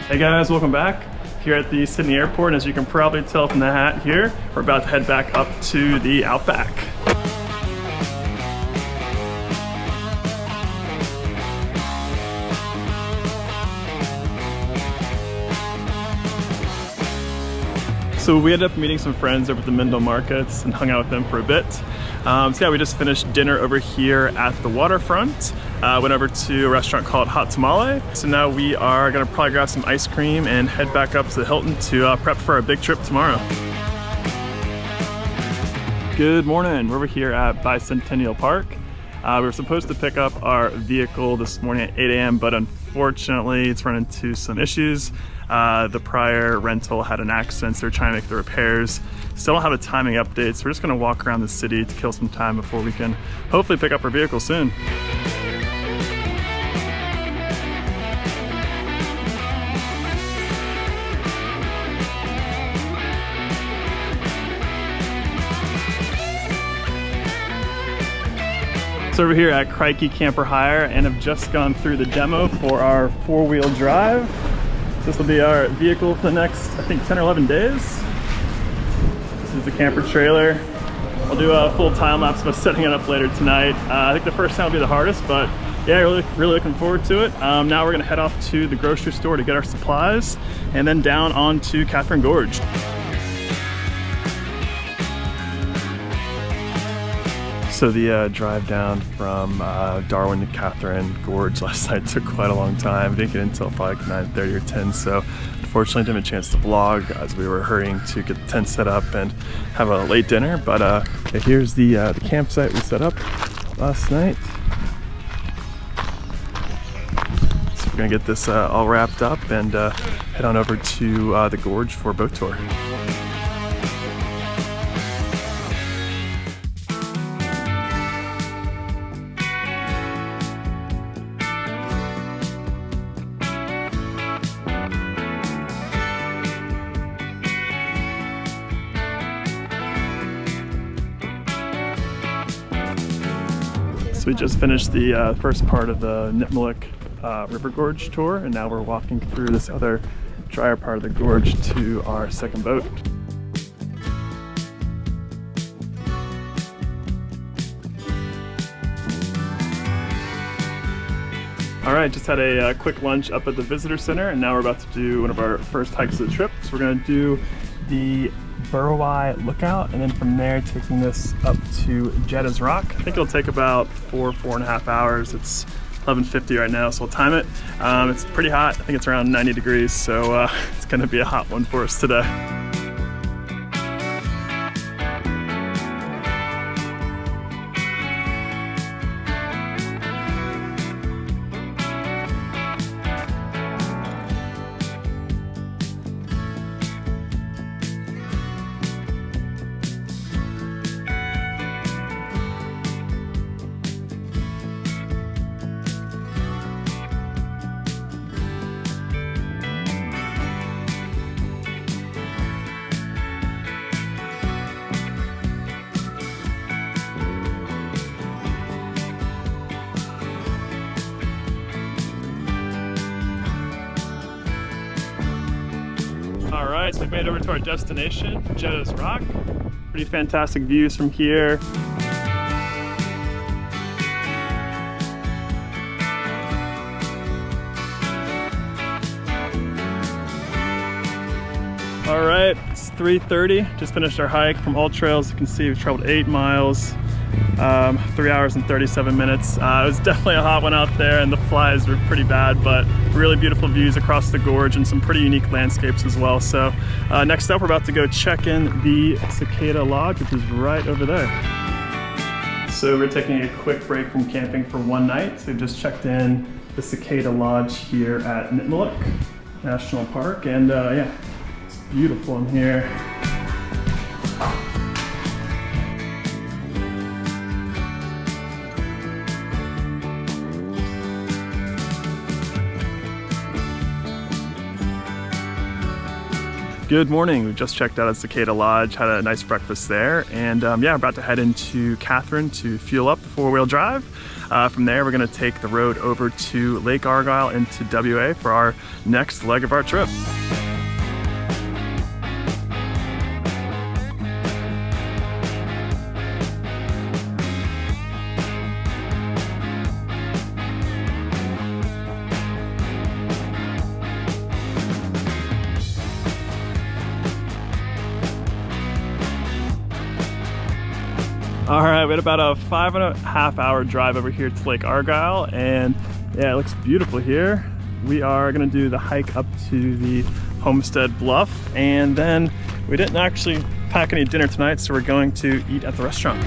Hey guys, welcome back here at the Sydney airport. And as you can probably tell from the hat here, we're about to head back up to the outback. So we ended up meeting some friends over at the Mindel markets and hung out with them for a bit. So yeah, we just finished dinner over here at the waterfront. Went over to a restaurant called Hot Tamale. So now we are gonna probably grab some ice cream and head back up to the Hilton to prep for our big trip tomorrow. Good morning, we're over here at Bicentennial Park. We were supposed to pick up our vehicle this morning at 8 a.m., but unfortunately it's run into some issues. The prior rental had an accident, so they're trying to make the repairs. Still don't have a timing update, so we're just gonna walk around the city to kill some time before we can hopefully pick up our vehicle soon. So over here at Crikey Camper Hire, and have just gone through the demo for our 4-wheel drive. This will be our vehicle for the next, I think, 10 or 11 days. This is the camper trailer. I'll do a full time lapse of us setting it up later tonight. I think the first time will be the hardest, but yeah, really looking forward to it. Now we're gonna head off to the grocery store to get our supplies, and then down onto Catherine Gorge. So the drive down from Darwin to Catherine Gorge last night took quite a long time. Didn't get in until probably like 9:30 or 10, so unfortunately didn't have a chance to vlog as we were hurrying to get the tent set up and have a late dinner. But here's the campsite we set up last night. So we're gonna get this all wrapped up and head on over to the Gorge for a boat tour. So we just finished the first part of the Nitmiluk River Gorge tour, and now we're walking through this other drier part of the gorge to our second boat. All right, just had a quick lunch up at the visitor center, and now we're about to do one of our first hikes of the trip. So we're gonna do the Burwai Lookout, and then from there taking this up to Jedda's Rock. I think it'll take about 4.5 hours. It's 11:50 right now, so we'll time it. It's pretty hot. I think it's around 90 degrees, so it's gonna be a hot one for us today. Alright, so we've made it over to our destination, Jedda's Rock. Pretty fantastic views from here. Alright, it's 3:30. Just finished our hike from All Trails. You can see we've traveled 8 miles, 3 hours and 37 minutes. It was definitely a hot one out there, and the flies were pretty bad, but really beautiful views across the gorge and some pretty unique landscapes as well. So next up, we're about to go check in the Cicada Lodge, which is right over there. So we're taking a quick break from camping for one night. So we've just checked in the Cicada Lodge here at Nitmiluk National Park, and yeah, it's beautiful in here. Good morning. We just checked out at Cicada Lodge, had a nice breakfast there, and yeah, about to head into Catherine to fuel up the four-wheel drive. From there, we're going to take the road over to Lake Argyle into WA for our next leg of our trip. All right, we had about a 5.5 hour drive over here to Lake Argyle, and yeah, it looks beautiful here. We are gonna do the hike up to the Homestead Bluff, and then we didn't actually pack any dinner tonight, so we're going to eat at the restaurant.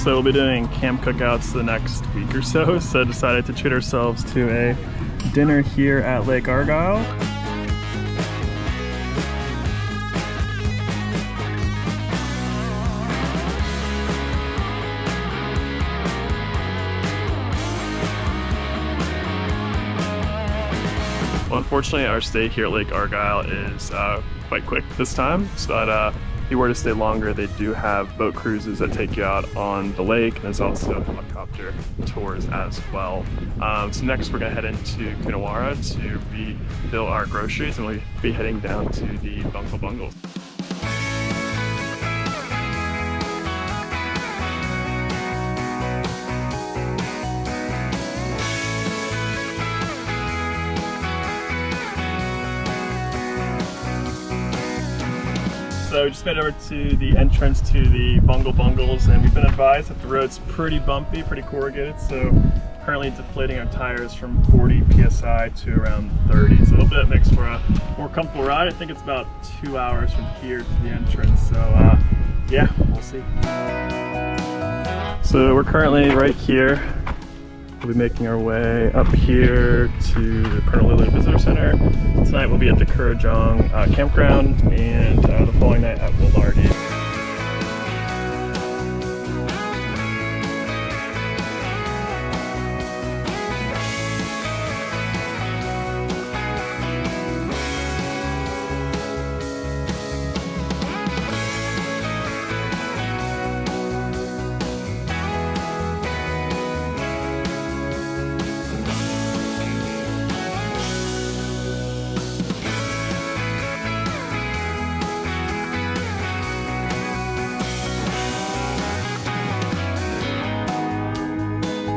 So we'll be doing camp cookouts the next week or so, so decided to treat ourselves to a dinner here at Lake Argyle. Well, unfortunately, our stay here at Lake Argyle is quite quick this time, but if you were to stay longer, they do have boat cruises that take you out on the lake, and there's also helicopter tours as well. So next we're going to head into Coonawarra to refill our groceries, and we'll be heading down to the Bungle Bungles. So we just made it over to the entrance to the Bungle Bungles, and we've been advised that the road's pretty bumpy, pretty corrugated, so currently deflating our tires from 40 psi to around 30. So a little bit makes for a more comfortable ride. I think it's about 2 hours from here to the entrance, so yeah, we'll see. So we're currently right here. We'll be making our way up here to the Purnululu Visitor Center. Tonight we'll be at the Kurrajong Campground, and the following night at Walardi.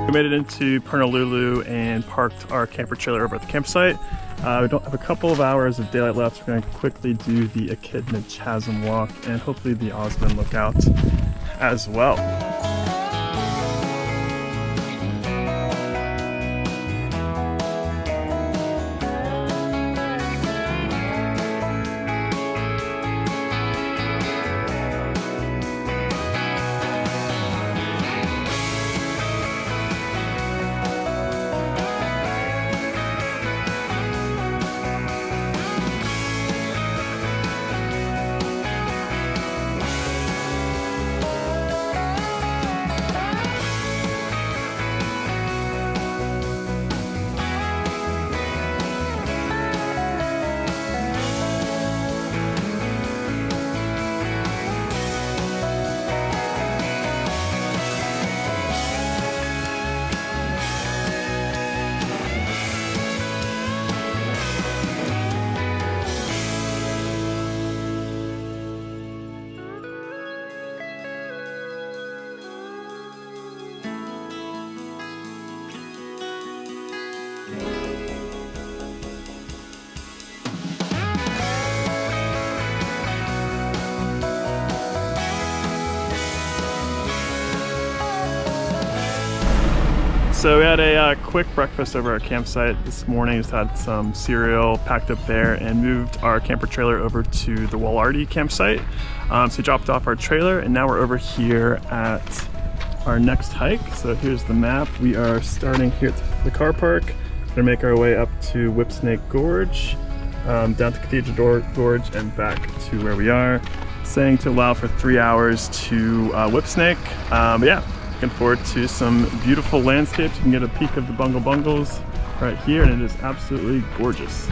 We made it into Purnululu and parked our camper trailer over at the campsite. We don't have a couple of hours of daylight left. We're going to quickly do the ECHIDNA CHASM walk and hopefully the Osmond lookout as well. So we had a quick breakfast over our campsite this morning. Just had some cereal, packed up there, and moved our camper trailer over to the Walardi campsite. So we dropped off our trailer, and now we're over here at our next hike. So here's the map. We are starting here at the car park. We're gonna make our way up to Whipsnake Gorge, down to Cathedral Gorge, and back to where we are. Saying to allow for 3 hours to Whipsnake. But yeah, looking forward to some beautiful landscapes. You can get a peek of the Bungle Bungles right here, and it is absolutely gorgeous.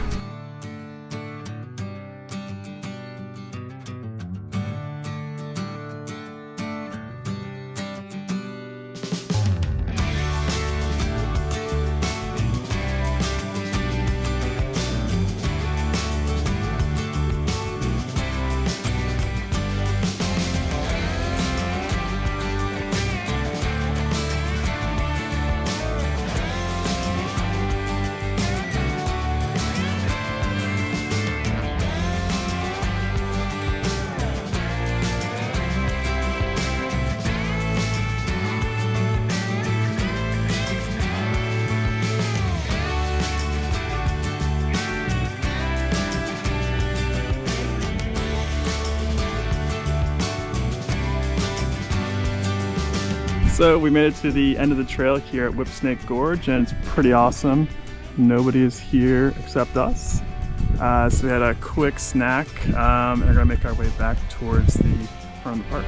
So we made it to the end of the trail here at Whipsnake Gorge, and it's pretty awesome. Nobody is here except us. So we had a quick snack, and we're gonna make our way back towards the front of the park.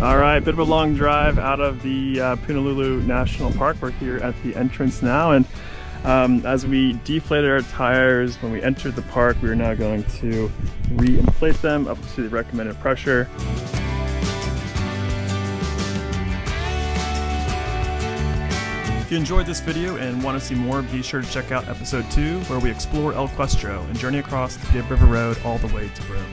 All right, bit of a long drive out of the Purnululu National Park. We're here at the entrance now, and as we deflated our tires when we entered the park, we are now going to re-inflate them up to the recommended pressure. If you enjoyed this video and want to see more, be sure to check out episode 2, where we explore El Questro and journey across the Gibb River Road all the way to Broome.